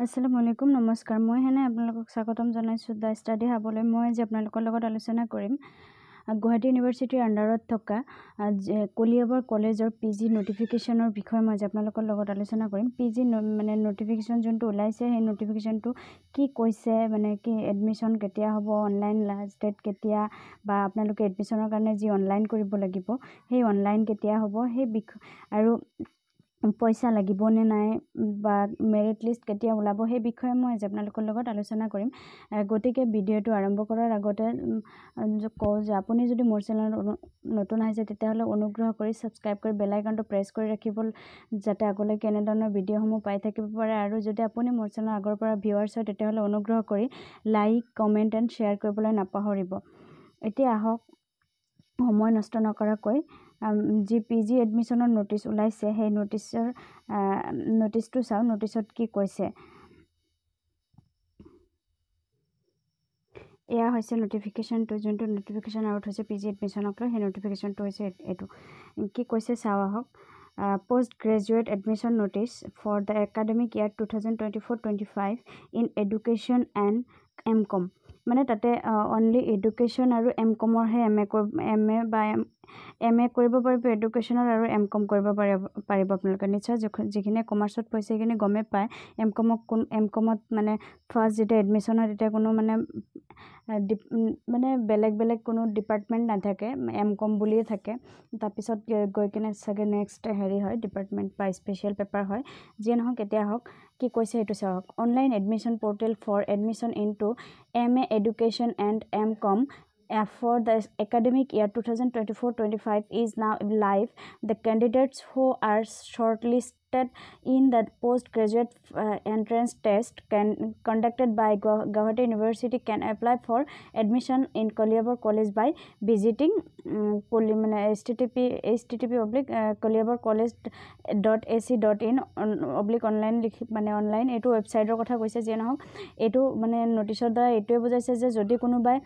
আসসালামু আলাইকুম নমস্কাৰ মই হেনে আপোনালোকক স্বাগতম জনাইছোঁ দা ষ্টাডি হাবলৈ মই আজি আপোনালোকৰ লগত আলোচনা কৰিম গুৱাহাটী ইউনিভাৰ্চিটিৰ আণ্ডাৰত থকা কলিয়াবৰ কলেজৰ পিজি নটিফিকেশ্যনৰ বিষয়ে মই আজি আপোনালোকৰ লগত আলোচনা কৰিম পিজি মানে নটিফিকেশ্যন যোনটো ওলাইছে সেই নটিফিকেশ্যনটো কি কৈছে মানে কি এডমিশ্যন কেতিয়া হ'ব অনলাইন লাষ্ট ডেট কেতিয়া বা আপোনালোকে এডমিশ্যনৰ কাৰণে যি অনলাইন কৰিব লাগিব সেই অনলাইন কেতিয়া হ'ব সেই বিষয় আৰু পইচা লাগিব নে নাই বা মেৰিট লিষ্ট কেতিয়া ওলাব সেই বিষয়ে মই আজি আপোনালোকৰ লগত আলোচনা কৰিম গতিকে ভিডিঅ'টো আৰম্ভ কৰাৰ আগতে কওঁ যে আপুনি যদি মোৰ চেনেলত নতুন আহিছে তেতিয়াহ'লে অনুগ্ৰহ কৰি ছাবস্ক্ৰাইব কৰি বেল আইকনটো প্ৰেছ কৰি ৰাখিব যাতে আগলৈকে এনেধৰণৰ ভিডিঅ'সমূহ পাই থাকিব পাৰে আৰু যদি আপুনি মোৰ চেনেল আগৰ পৰা ভিউৱাৰ্ছ হয় তেতিয়াহ'লে অনুগ্ৰহ কৰি লাইক কমেণ্ট এণ্ড শ্বেয়াৰ কৰিবলৈ নাপাহৰিব এতিয়া আহক সময় নষ্ট নকৰাকৈ যি পিজি এডমিশ্যনৰ নটিচ ওলাইছে সেই নটিচটো চাওঁ নটিচত কি কৈছে এয়া হৈছে নটিফিকেশ্যনটো যোনটো নটিফিকেশ্যন আউট হৈছে পিজি এডমিশ্যনক লৈ সেই নটিফিকেশ্যনটো হৈছে এইটো কি কৈছে চাওঁ আহক post graduate admission notice for the academic year 2024-25 in education and M Com মানে তাতে অনলি এডুকেশ্যন আৰু এম.কমৰহে এম এ কৰিব পাৰিব এডুকেশ্যনৰ আৰু এম.কম কৰিব পাৰিব আপোনালোকে নিশ্চয় যিখিনি কমাৰ্চত পঢ়িছে সেইখিনি গমেই পায় এম.কমত মানে ফাৰ্ষ্ট যেতিয়া এডমিশ্যন হয় তেতিয়া কোনো মানে বেলেগ কোনো ডিপাৰ্টমেণ্ট নাথাকে এম.কম বুলিয়ে থাকে তাৰপিছত গৈ কিনে চাগে নেক্সট হয় ডিপাৰ্টমেণ্ট বা স্পেচিয়েল পেপাৰ হয় যিয়ে নহওক এতিয়া হওক কি কৈছে এইটো চাওক online admission portal for admission into MA Education and M.Com for the academic year 2024-25 is now live. The candidates who are shortlisted in the postgraduate entrance test conducted by Guwahati University can apply for admission in Koliabor College by visiting http://koliaborcollege.ac.in/online মানে online এইটো ৱেবছাইটৰ কথা কৈছে যে নহওক এইটো মানে নটিচৰ দ্বাৰা এইটোৱে বুজাইছে যে যদি কোনোবাই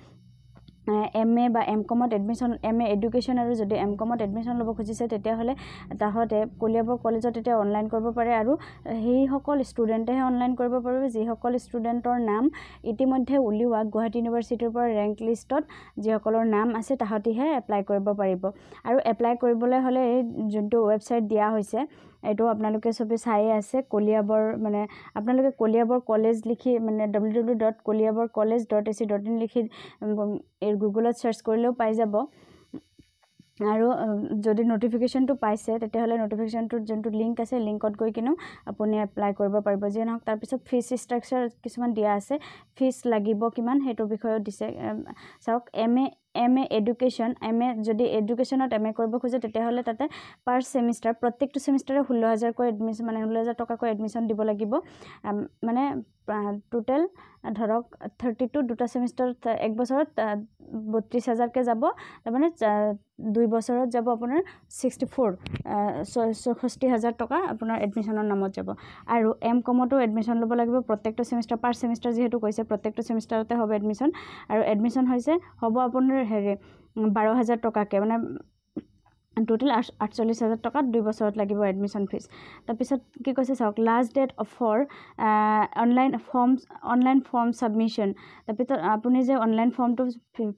MA বা M.কমত এডমিশ্যন MA এডুকেশ্যন আৰু যদি M.কমত এডমিশ্যন ল'ব খুজিছে তেতিয়াহ'লে তাহতে কলিয়াবৰ কলেজত এতিয়া অনলাইন কৰিব পাৰে আৰু সেইসকল ষ্টুডেণ্টেহে অনলাইন কৰিব পাৰিব যিসকল ষ্টুডেণ্টৰ নাম ইতিমধ্যে উলিওৱা গুৱাহাটী ইউনিভাৰ্চিটিৰ পৰা ৰেংক লিষ্টত যিসকলৰ নাম আছে তাহাঁতিহে এপ্লাই কৰিব পাৰিব আৰু এপ্লাই কৰিবলৈ হ'লে এই যোনটো ৱেবছাইট দিয়া হৈছে এইটো আপোনালোকে চবে চাই আছে কলিয়াবৰ মানে আপোনালোকে কলিয়াবৰ কলেজ লিখি মানে www.koliaborcollege.ac.in লিখি গুগলত চাৰ্চ কৰিলেও পাই যাব আৰু যদি নটিফিকেশ্যনটো পাইছে তেতিয়াহ'লে নটিফিকেশ্যনটোৰ যোনটো লিংক আছে লিংকত গৈ কিনেও আপুনি এপ্লাই কৰিব পাৰিব যিয়ে নহওক তাৰপিছত ফিজ ষ্ট্ৰাকচাৰ কিছুমান দিয়া আছে ফিজ লাগিব কিমান সেইটো বিষয়েও দিছে চাওক MA এডুকেশ্যন যদি এডুকেশ্যনত MA কৰিব খোজে তেতিয়াহ'লে তাতে পাৰ ছেমিষ্টাৰ প্ৰত্যেকটো ছেমিষ্টাৰে 16,000কৈ এডমিশ্যন মানে 16,000 এডমিশ্যন দিব লাগিব মানে টোটেল ধৰক 32 দুটা ছেমিষ্টাৰত এক বছৰত 32,000কৈ যাব তাৰমানে 2 বছৰত যাব আপোনাৰ 64,000 টকা আপোনাৰ এডমিশ্যনৰ নামত যাব আৰু M.কমতো এডমিশ্যন ল'ব লাগিব প্ৰত্যেকটো ছেমিষ্টাৰ পাৰ ছেমিষ্টাৰ যিহেতু কৈছে প্ৰত্যেকটো ছেমিষ্টাৰতে হ'ব এডমিশ্যন আৰু এডমিশ্যন হ'ব আপোনাৰ 12,000 টকাকৈ মানে টোটেল 48,000 টকা 2 বছৰত লাগিব এডমিশ্যন ফিজ তাৰপিছত কি কৈছে চাওক last date for online form submission তাৰপিছত আপুনি যে অনলাইন ফৰ্মটো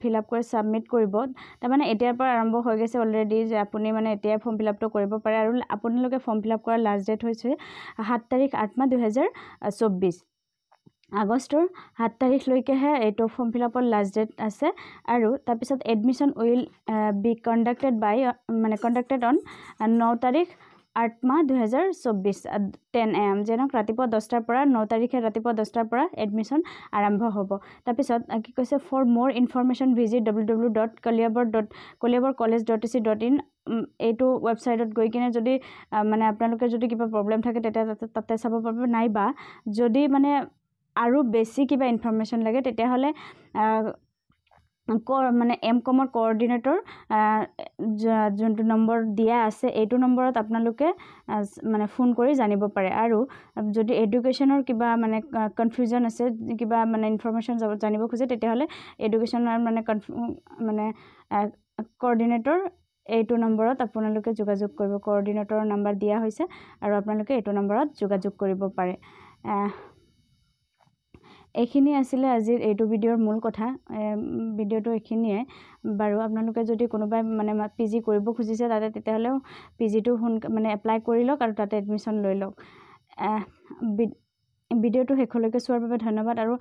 ফিল আপ কৰি ছাবমিট কৰিব তাৰমানে এতিয়াৰ পৰা আৰম্ভ হৈ গৈছে অলৰেডি যে আপুনি মানে এতিয়াই ফৰ্ম ফিল আপটো কৰিব পাৰে আৰু আপোনালোকে ফৰ্ম ফিল আপ কৰাৰ লাষ্ট ডেট হৈছে 7 তাৰিখ 8 মাহ 2024 আগষ্টৰ 7 তাৰিখলৈকেহে এইটো ফৰ্ম ফিল আপৰ লাষ্ট ডেট আছে আৰু তাৰপিছত admission will be conducted on 9 তাৰিখ 8 মাহ 2024 10 AM যেনক ৰাতিপুৱা 10টাৰ পৰা 9 তাৰিখে ৰাতিপুৱা 10টাৰ পৰা এডমিশ্যন আৰম্ভ হ'ব তাৰপিছত কি কৈছে ফৰ মোৰ ইনফৰমেশ্যন ভিজিট www.koliaborcollege.ac.in এইটো ৱেবছাইটত গৈ কিনে যদি মানে আপোনালোকে যদি কিবা প্ৰব্লেম থাকে তেতিয়া তাতে চাব পাৰিব নাইবা যদি মানে আৰু বেছি কিবা ইনফৰমেশ্যন লাগে তেতিয়াহ'লে মানে M.কমৰ কোঅৰ্ডিনেটৰ যোনটো নম্বৰ দিয়া আছে এইটো নম্বৰত আপোনালোকে মানে ফোন কৰি জানিব পাৰে আৰু যদি এডুকেশ্যনৰ কিবা মানে কনফিউজন আছে কিবা মানে ইনফৰমেশ্যন জানিব খোজে তেতিয়াহ'লে এডুকেশ্যনৰ মানে কোঅৰ্ডিনেটৰ এইটো নম্বৰত আপোনালোকে যোগাযোগ কৰিব কোঅৰ্ডিনেটৰৰ নম্বৰ দিয়া হৈছে আৰু আপোনালোকে এইটো নম্বৰত যোগাযোগ কৰিব পাৰে এইখিনি আছিলে আজিৰ এইটো ভিডিঅ'ৰ মূল কথা। ভিডিঅ'টো এইখিনিয়ে বাৰু। আপোনালোকে যদি কোনোবাই মানে PG কৰিব খুজিছে তাতে, তেতিয়াহ'লেও PGটো মানে এপ্লাই কৰি লওক আৰু তাতে এডমিশ্যন লৈ লওক। ভিডিঅ'টো শেষলৈকে চোৱাৰ বাবে ধন্যবাদ। আৰু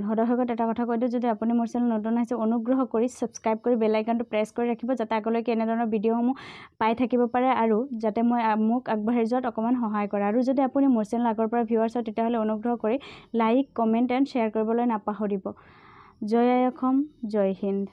সদায় এটা কথা কৈ দিওঁ, যদি আপুনি মোৰ চেনেল নতুন আহিছে, অনুগ্ৰহ কৰি ছাবস্ক্ৰাইব কৰি বেল আইকনটো প্ৰেছ কৰি ৰাখিব, যাতে আগলৈকে এনেধৰণৰ ভিডিঅ'সমূহ পাই থাকিব পাৰে আৰু যাতে মোক আগবাঢ়ি যোৱাত অকণমান সহায় কৰে। আৰু যদি আপুনি মোৰ চেনেল আগৰ পৰা ভিউৱাৰ্ছ হয়, তেতিয়াহ'লে অনুগ্ৰহ কৰি লাইক, কমেণ্ট এণ্ড শ্বেয়াৰ কৰিবলৈ নাপাহৰিব। জয় আই অসম, জয় হিন্দ।